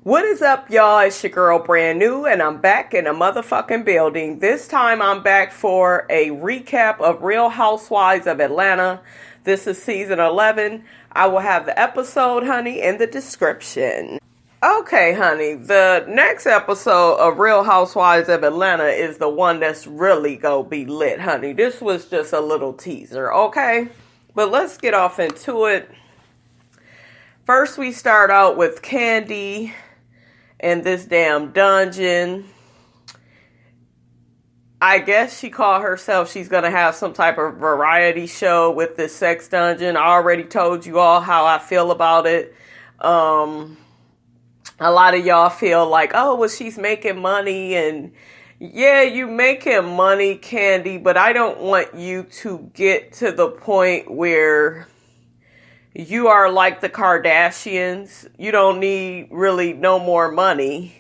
What is up, y'all? It's your girl Brand New, and I'm back in a motherfucking building. This time I'm back for a recap of Real Housewives of Atlanta. This is season 11. I will have the episode, honey, in the description. Okay, honey, the next episode of Real Housewives of Atlanta is the one that's really gonna be lit, honey. This was just a little teaser, okay? But let's get off into it. First, we start out with Kandi in this damn dungeon. I guess she called herself, she's going to have some type of variety show with this sex dungeon. I already told you all how I feel about it. A lot of y'all feel like, oh, well, she's making money. And yeah, you making money, Kandi, but I don't want you to get to the point where you are like the Kardashians. You don't need really no more money.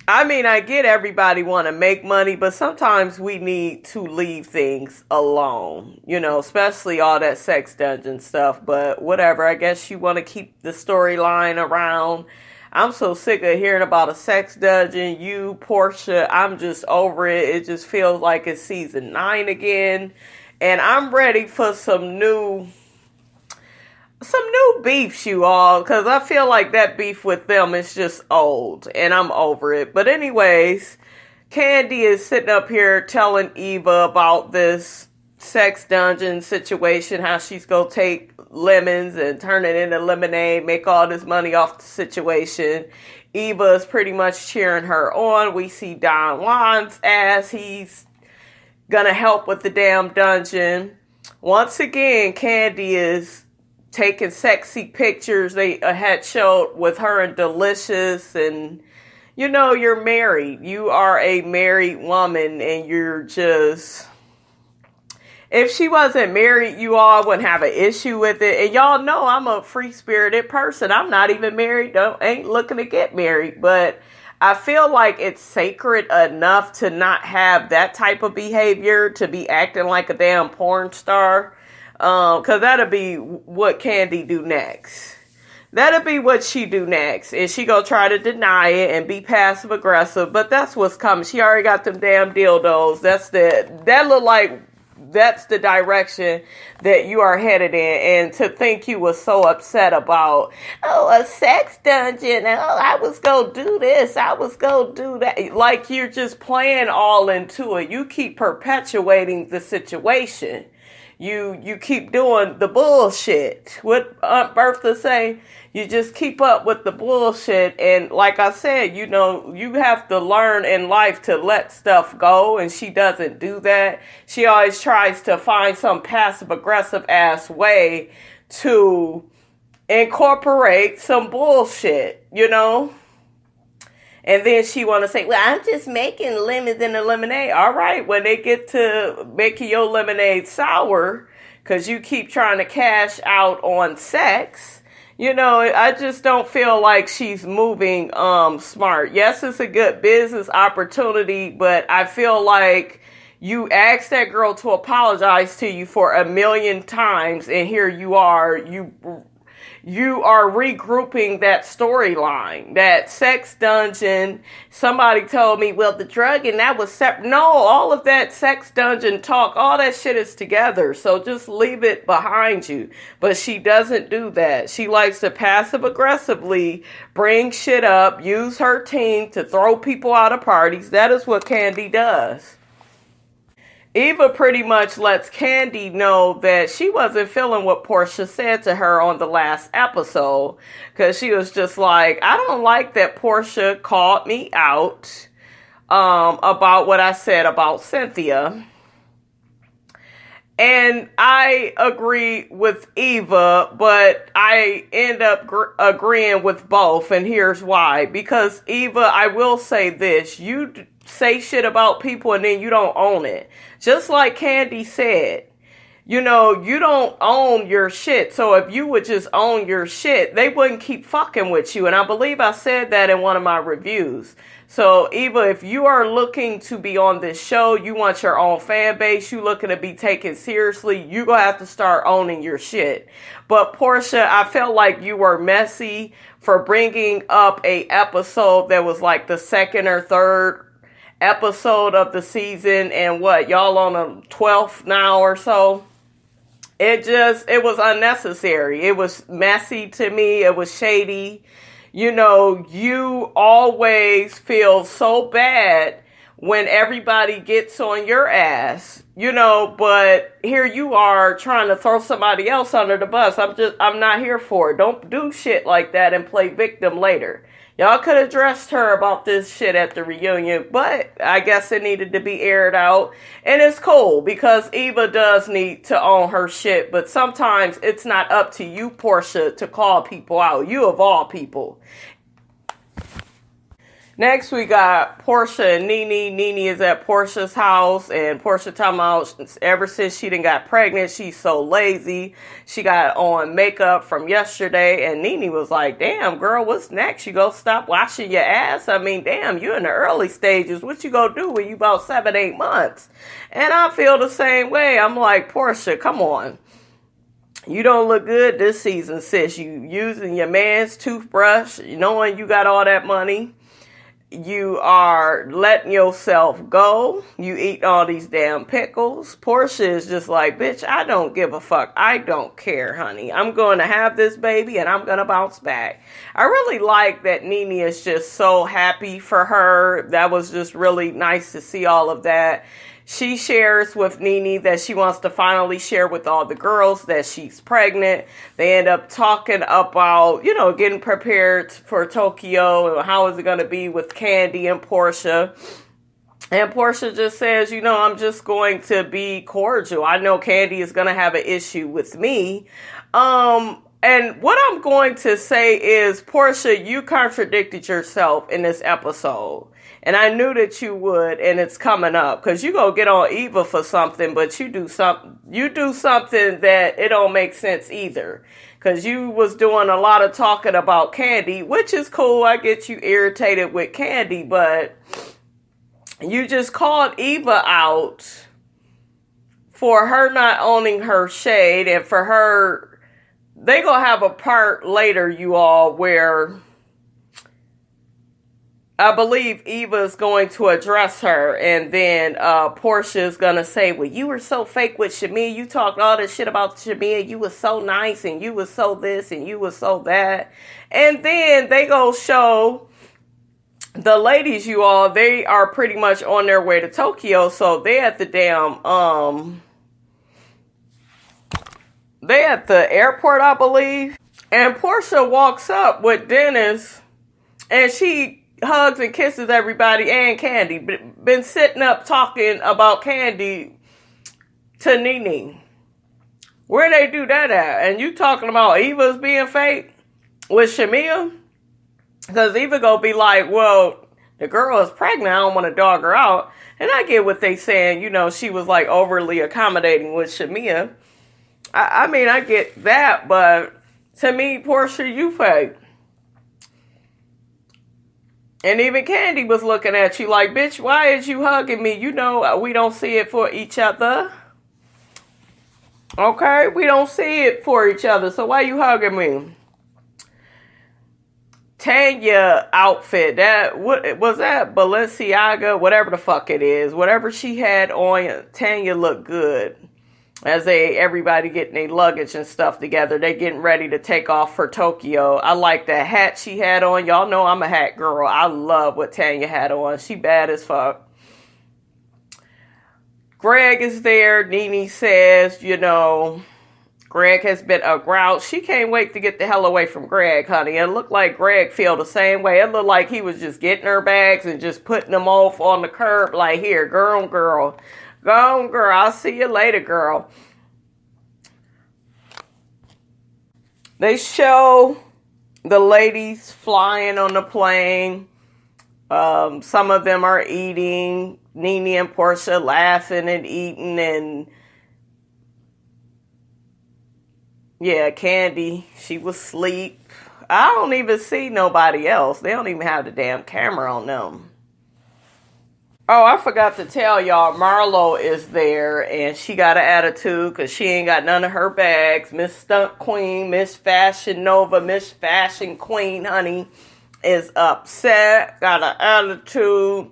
I mean, I get everybody want to make money, but sometimes we need to leave things alone. You know, especially all that sex dungeon stuff. But whatever, I guess you want to keep the storyline around. I'm so sick of hearing about a sex dungeon. You, Portia, I'm just over it. It just feels like it's season 9 again. And I'm ready for some new beefs, you all, because I feel like that beef with them is just old, and I'm over it. But anyways, Kandi is sitting up here telling Eva about this sex dungeon situation, how she's going to take lemons and turn it into lemonade, make all this money off the situation. Eva is pretty much cheering her on. We see Don Juan's ass. He's going to help with the damn dungeon. Once again, Kandi is taking sexy pictures. They had showed with her and Delicious, and you know, you're married. You are a married woman, and you're just, if she wasn't married, you all wouldn't have an issue with it. And y'all know I'm a free-spirited person. I'm not even married. Ain't looking to get married, but I feel like it's sacred enough to not have that type of behavior, to be acting like a damn porn star. Cause that'll be what Kandi do next. That'll be what she do next. And she gonna try to deny it and be passive aggressive, but that's what's coming. She already got them damn dildos. That look like that's the direction that you are headed in. And to think you was so upset about, oh, a sex dungeon. Oh, I was gonna do this. I was gonna do that. Like you're just playing all into it. You keep perpetuating the situation. You keep doing the bullshit. What Aunt Bertha say? You just keep up with the bullshit. And like I said, you know, you have to learn in life to let stuff go. And she doesn't do that. She always tries to find some passive aggressive ass way to incorporate some bullshit, you know? And then she want to say, well, I'm just making lemons in the lemonade. All right, when they get to making your lemonade sour, because you keep trying to cash out on sex, you know, I just don't feel like she's moving smart. Yes, it's a good business opportunity, but I feel like you asked that girl to apologize to you for 1,000,000 times, and here you are, you are regrouping that storyline, that sex dungeon. Somebody told me, well, the drug and that was separate. No, all of that sex dungeon talk, all that shit is together. So just leave it behind you. But she doesn't do that. She likes to passive aggressively bring shit up, use her team to throw people out of parties. That is what Kandi does. Eva pretty much lets Kandi know that she wasn't feeling what Portia said to her on the last episode. Because she was just like, I don't like that Portia called me out about what I said about Cynthia. And I agree with Eva, but I end up agreeing with both. And here's why. Because Eva, I will say this. You say shit about people and then you don't own it. Just like Kandi said, you know, you don't own your shit. So if you would just own your shit, they wouldn't keep fucking with you. And I believe I said that in one of my reviews. So Eva, if you are looking to be on this show, you want your own fan base, you looking to be taken seriously, you gonna have to start owning your shit. But Portia, I felt like you were messy for bringing up a episode that was like the second or third episode of the season, and what, y'all on the 12th now or so? It was unnecessary. It was messy to me. It was shady. You know, you always feel so bad when everybody gets on your ass, you know, but here you are trying to throw somebody else under the bus. I'm not here for it. Don't do shit like that and play victim later. Y'all could have addressed her about this shit at the reunion, but I guess it needed to be aired out. And it's cool because Eva does need to own her shit, but sometimes it's not up to you, Portia, to call people out. You of all people. Next, we got Portia and NeNe. NeNe is at Portia's house, and Portia talking about ever since she done got pregnant, she's so lazy. She got on makeup from yesterday, and NeNe was like, damn, girl, what's next? You go stop washing your ass? I mean, damn, you in the early stages. What you gonna do when you about 7-8 months? And I feel the same way. I'm like, Portia, come on. You don't look good this season, sis. You using your man's toothbrush, knowing you got all that money. You are letting yourself go. You eat all these damn pickles. Portia is just like, bitch, I don't give a fuck. I don't care, honey. I'm going to have this baby and I'm going to bounce back. I really like that NeNe is just so happy for her. That was just really nice to see all of that. She shares with NeNe that she wants to finally share with all the girls that she's pregnant. They end up talking about, you know, getting prepared for Tokyo and how is it going to be with Kandi and Portia. And Portia just says, you know, I'm just going to be cordial. I know Kandi is going to have an issue with me. And what I'm going to say is, Portia, you contradicted yourself in this episode. And I knew that you would, and it's coming up. Because you go get on Eva for something, but you do something that it don't make sense either. Because you was doing a lot of talking about Kandi, which is cool. I get you irritated with Kandi, but you just called Eva out for her not owning her shade, and for her... They gonna have a part later, you all, where I believe Eva's going to address her, and then Portia's gonna say, well, you were so fake with Shamia. You talked all this shit about Shamia. You was so nice, and you was so this, and you was so that. And then they go show the ladies, you all, they are pretty much on their way to Tokyo, so they at the damn, they at the airport, I believe. And Portia walks up with Dennis, and she hugs and kisses everybody and Kandi. Been sitting up talking about Kandi to NeNe. Where they do that at? And you talking about Eva's being fake with Shamia? Because Eva gonna be like, well, the girl is pregnant. I don't want to dog her out. And I get what they saying. You know, she was like overly accommodating with Shamia. I mean, I get that, but to me, Portia, you fake. And even Kandi was looking at you like, bitch, why is you hugging me? You know, we don't see it for each other. Okay? We don't see it for each other, so why you hugging me? Tanya outfit, what was that? Balenciaga, whatever the fuck it is. Whatever she had on, Tanya looked good. As everybody getting their luggage and stuff together. They getting ready to take off for Tokyo. I like that hat she had on. Y'all know I'm a hat girl. I love what Tanya had on. She bad as fuck. Greg is there. NeNe says, you know, Greg has been a grouch. She can't wait to get the hell away from Greg, honey. It looked like Greg feel the same way. It looked like he was just getting her bags and just putting them off on the curb. Like, here, girl. Go on, girl. I'll see you later, girl. They show the ladies flying on the plane. Some of them are eating. NeNe and Portia laughing and eating. And Yeah, Candy, she was asleep. I don't even see nobody else. They don't even have the damn camera on them. Oh, I forgot to tell y'all, Marlo is there, and she got an attitude because she ain't got none of her bags. Miss Stunt Queen, Miss Fashion Nova, Miss Fashion Queen, honey, is upset, got an attitude,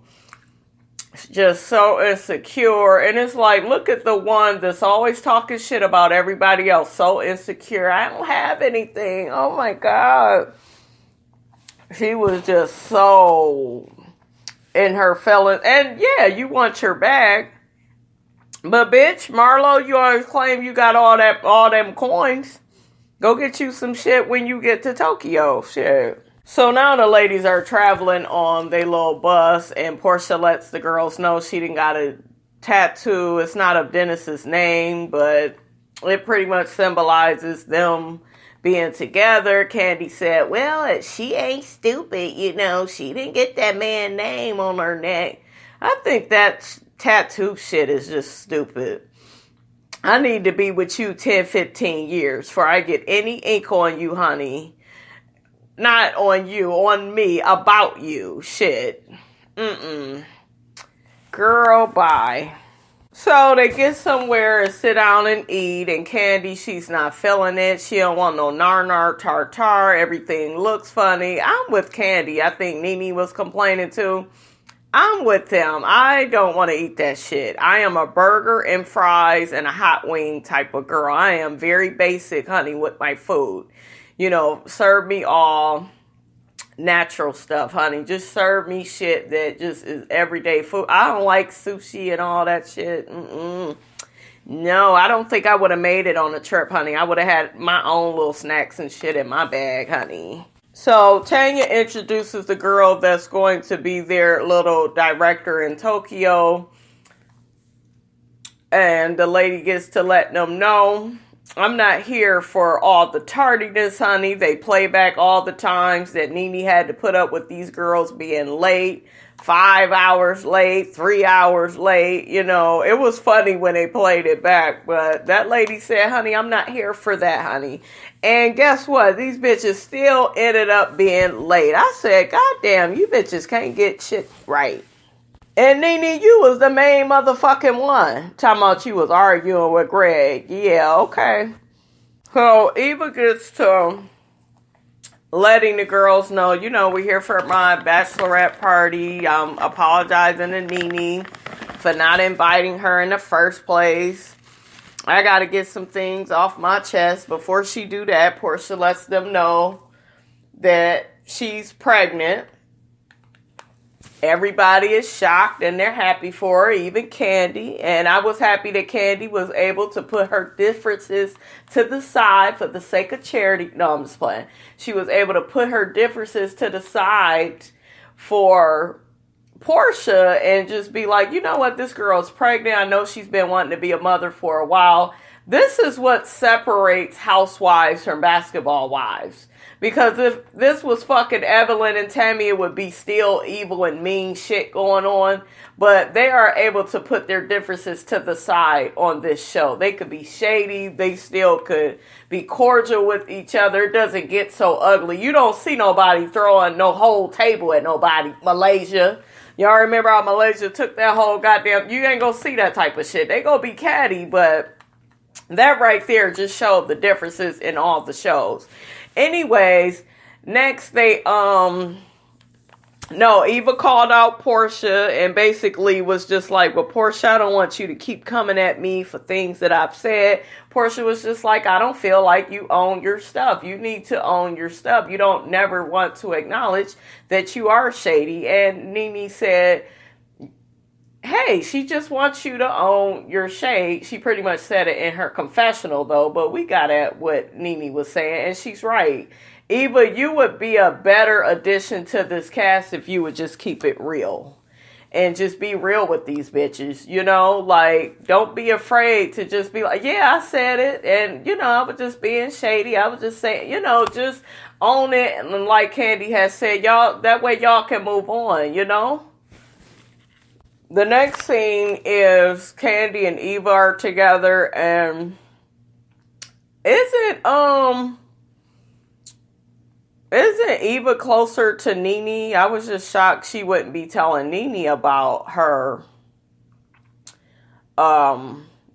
just so insecure. And it's like, look at the one that's always talking shit about everybody else, so insecure. I don't have anything. Oh my God. She was just so in her feelings. And yeah, you want your bag. But bitch, Marlo, you always claim you got all them coins. Go get you some shit when you get to Tokyo. Shit. So now the ladies are traveling on their little bus, and Portia lets the girls know she didn't got a tattoo. It's not of Dennis's name, but it pretty much symbolizes them being together. Candy said, well, she ain't stupid, you know. She didn't get that man's name on her neck. I think that tattoo shit is just stupid. I need to be with you 10, 15 years before I get any ink on you, honey. Not on you, on me, about you. Shit. Girl, bye. So they get somewhere and sit down and eat, and Candy, she's not feeling it. She don't want no nar tartar. Everything looks funny. I'm with Candy. I think NeNe was complaining too. I'm with them. I don't want to eat that shit. I am a burger and fries and a hot wing type of girl. I am very basic, honey, with my food. You know, serve me all natural stuff, honey. Just serve me shit that just is everyday food. I don't like sushi and all that shit. No, I don't think I would have made it on a trip, honey. I would have had my own little snacks and shit in my bag, honey. So Tanya introduces the girl that's going to be their little director in Tokyo. And the lady gets to let them know, I'm not here for all the tardiness, honey. They play back all the times that NeNe had to put up with these girls being late, 5 hours late, 3 hours late. You know, it was funny when they played it back. But that lady said, honey, I'm not here for that, honey. And guess what? These bitches still ended up being late. I said, God damn, you bitches can't get shit right. And NeNe, you was the main motherfucking one. Talking about you was arguing with Greg. Yeah, okay. So Eva gets to letting the girls know, you know, we're here for my bachelorette party. I'm apologizing to NeNe for not inviting her in the first place. I got to get some things off my chest. Before she do that, Portia lets them know that she's pregnant. Everybody is shocked and they're happy for her, even Candy. And I was happy that Candy was able to put her differences to the side for the sake of charity. No, I'm just playing. She was able to put her differences to the side for Portia and just be like, you know what, this girl's pregnant. I know she's been wanting to be a mother for a while. This is what separates housewives from basketball wives. Because if this was fucking Evelyn and Tammy, it would be still evil and mean shit going on. But they are able to put their differences to the side on this show. They could be shady. They still could be cordial with each other. It doesn't get so ugly. You don't see nobody throwing no whole table at nobody. Malaysia. Y'all remember how Malaysia took that whole goddamn... You ain't gonna see that type of shit. They gonna be catty, but that right there just showed the differences in all the shows. Anyways, next Eva called out Portia and basically was just like, well, Portia, I don't want you to keep coming at me for things that I've said. Portia was just like, I don't feel like you own your stuff. You need to own your stuff. You don't never want to acknowledge that you are shady. And NeNe said, hey, she just wants you to own your shade. She pretty much said it in her confessional, though, but we got at what NeNe was saying, and she's right. Eva, you would be a better addition to this cast if you would just keep it real. And just be real with these bitches, you know? Like, don't be afraid to just be like, yeah, I said it, and, you know, I was just being shady. I was just saying, you know, just own it, and like Candy has said, y'all, that way y'all can move on, you know? The next scene is Candy and Eva are together, and Isn't isn't Eva closer to NeNe? I was just shocked she wouldn't be telling NeNe about her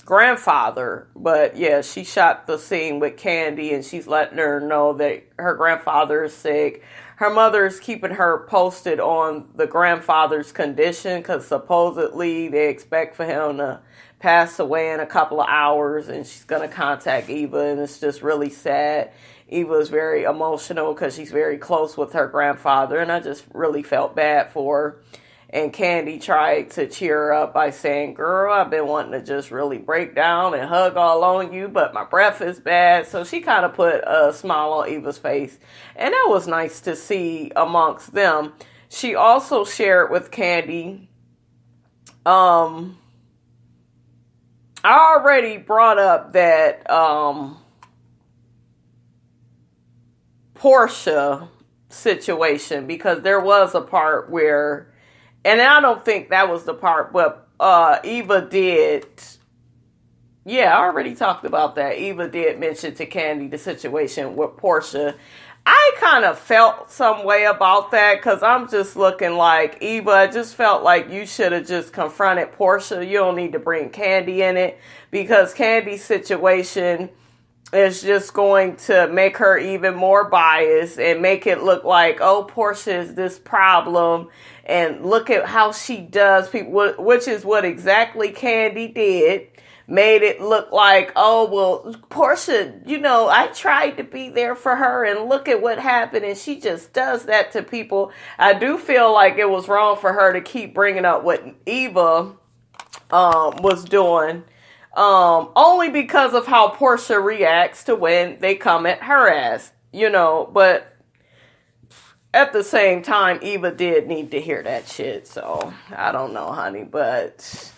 grandfather. But yeah, she shot the scene with Kandi, and she's letting her know that her grandfather is sick. Her mother is keeping her posted on the grandfather's condition, because supposedly they expect for him to pass away in a couple of hours, and she's going to contact Eva, and it's just really sad. Eva is very emotional because she's very close with her grandfather, and I just really felt bad for her. And Kandi tried to cheer her up by saying, girl, I've been wanting to just really break down and hug all on you, but my breath is bad. So she kind of put a smile on Eva's face, and that was nice to see amongst them. She also shared with Kandi, I already brought up that Portia situation, because there was a part where, and I don't think that was the part, but Eva did. Yeah, I already talked about that. Eva did mention to Kandi the situation with Portia. I kind of felt some way about that, because I'm just looking like, Eva, I just felt like you should have just confronted Portia. You don't need to bring Kandi in it, because Candi's situation is just going to make her even more biased and make it look like, oh, Portia is this problem, and look at how she does people, which is what exactly Kandi did. Made it look like, oh, well, Portia, I tried to be there for her, and look at what happened, and she just does that to people. I do feel like it was wrong for her to keep bringing up what Eva was doing, only because of how Portia reacts to when they come at her ass, but at the same time, Eva did need to hear that shit, so I don't know, honey, but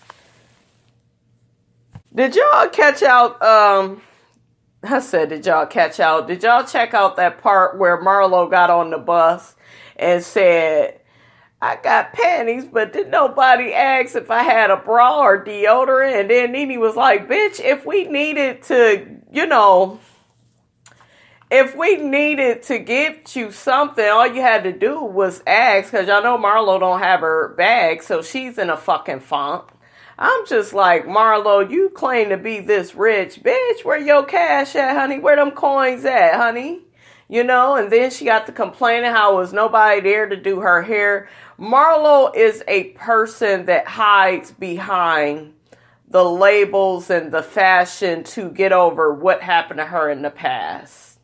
did y'all catch out, did y'all catch out? Did y'all check out that part where Marlo got on the bus and said, I got panties, but did nobody ask if I had a bra or deodorant? And then NeNe was like, bitch, if we needed to get you something, all you had to do was ask, because y'all know Marlo don't have her bag, so she's in a fucking funk. I'm just like, Marlo, you claim to be this rich, bitch, where your cash at, honey? Where them coins at, honey? And then she got to complaining how there was nobody there to do her hair. Marlo is a person that hides behind the labels and the fashion to get over what happened to her in the past.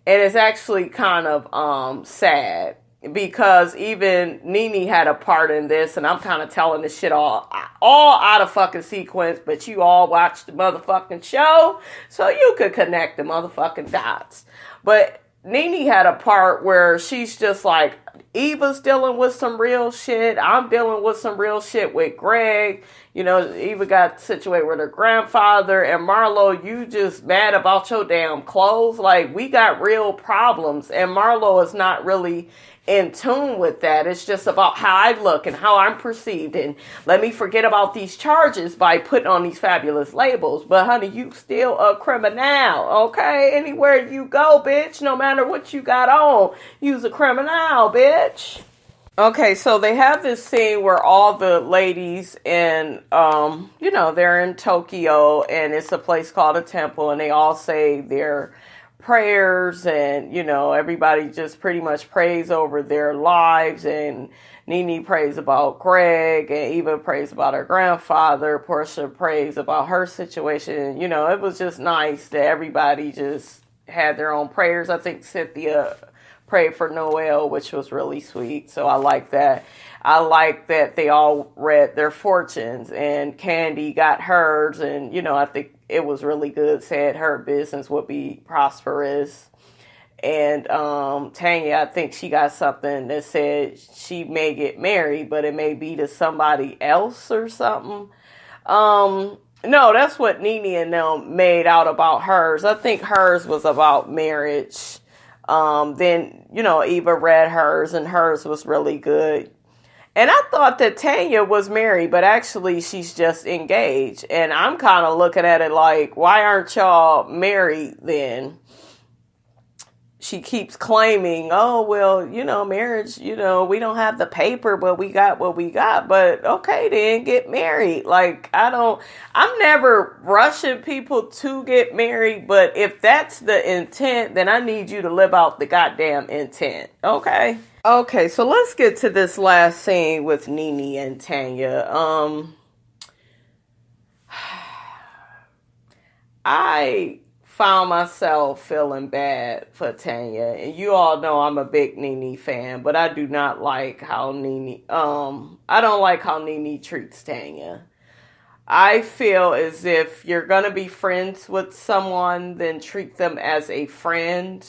And it's actually kind of sad, because even NeNe had a part in this, and I'm kind of telling this shit all out of fucking sequence, but you all watched the motherfucking show, so you could connect the motherfucking dots. But NeNe had a part where she's just like, Eva's dealing with some real shit. I'm dealing with some real shit with Greg. Eva got situated with her grandfather. And Marlo, you just mad about your damn clothes. Like, we got real problems. And Marlo is not really in tune with that. It's just about how I look and how I'm perceived. And let me forget about these charges by putting on these fabulous labels. But honey, you still a criminal, okay? Anywhere you go, bitch, no matter what you got on, you's a criminal, bitch. Okay, so they have this scene where all the ladies in, they're in Tokyo, and it's a place called a temple, and they all say their prayers, and everybody just pretty much prays over their lives, and NeNe prays about Greg, and Eva prays about her grandfather, Portia prays about her situation. It was just nice that everybody just had their own prayers. I think Cynthia prayed for Noel, which was really sweet, so I like that. I like that they all read their fortunes, and Kandi got hers, and I think it was really good, said her business would be prosperous. And Tanya, I think she got something that said she may get married, but it may be to somebody else or something. No, that's what NeNe and them made out about hers. I think hers was about marriage. Then, Eva read hers, and hers was really good. And I thought that Tanya was married, but actually she's just engaged. And I'm kind of looking at it like, why aren't y'all married then? She keeps claiming, oh, well, marriage, we don't have the paper, but we got what we got. But okay, then get married. Like, I'm never rushing people to get married. But if that's the intent, then I need you to live out the goddamn intent. Okay. Okay, so let's get to this last scene with NeNe and Tanya. I found myself feeling bad for Tanya, and you all know I'm a big NeNe fan, but I do not like how I don't like how NeNe treats Tanya. I feel as if you're gonna be friends with someone, then treat them as a friend.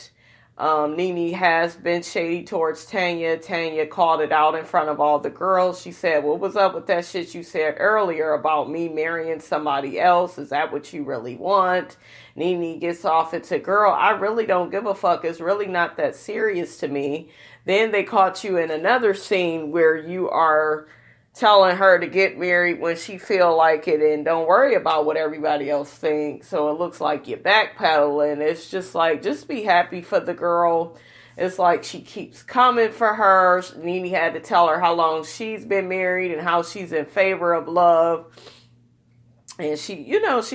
NeNe has been shady towards Tanya. Tanya called it out in front of all the girls. She said, what was up with that shit you said earlier about me marrying somebody else? Is that what you really want? NeNe gets off into, girl, I really don't give a fuck. It's really not that serious to me. Then they caught you in another scene where you are telling her to get married when she feel like it and don't worry about what everybody else thinks. So it looks like you're backpedaling. It's just like, just be happy for the girl. It's like she keeps coming for her. NeNe had to tell her how long she's been married and how she's in favor of love. And she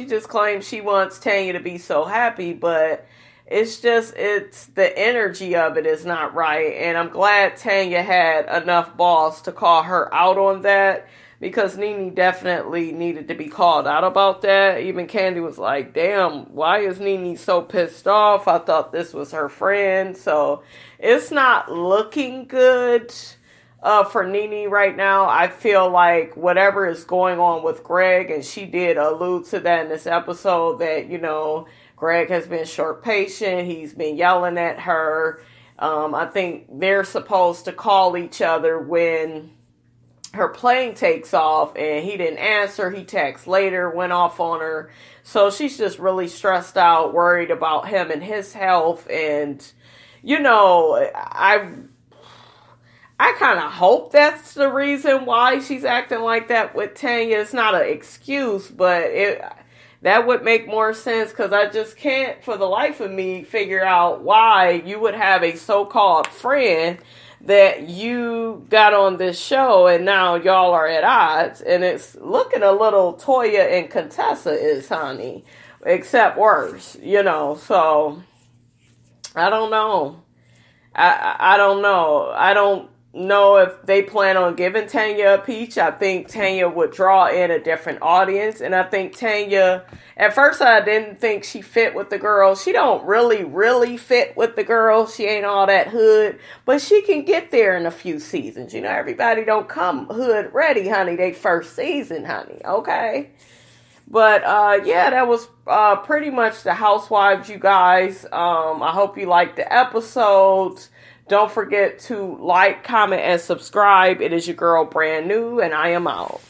just claims she wants Tanya to be so happy, but it's the energy of it is not right. And I'm glad Tanya had enough balls to call her out on that, because NeNe definitely needed to be called out about that. Even Candy was like, damn, why is NeNe so pissed off? I thought this was her friend. So it's not looking good for NeNe right now. I feel like whatever is going on with Greg, and she did allude to that in this episode, that, Greg has been short patient. He's been yelling at her. I think they're supposed to call each other when her plane takes off, and he didn't answer. He texted later, went off on her. So she's just really stressed out, worried about him and his health. And, I kind of hope that's the reason why she's acting like that with Tanya. It's not an excuse, but that would make more sense, because I just can't for the life of me figure out why you would have a so-called friend that you got on this show and now y'all are at odds. And it's looking a little Toya and Contessa is, honey, except worse, so I don't know. I don't know. I don't know if they plan on giving Tanya a peach. I think Tanya would draw in a different audience, and I think Tanya, at first I didn't think she fit with the girls. She don't really fit with the girls. She ain't all that hood, but she can get there in a few seasons. Everybody don't come hood ready, honey. They first season, honey. Okay. But yeah, that was pretty much the Housewives, you guys. I hope you liked the episodes. Don't forget to like, comment, and subscribe. It is your girl, Brand New, and I am out.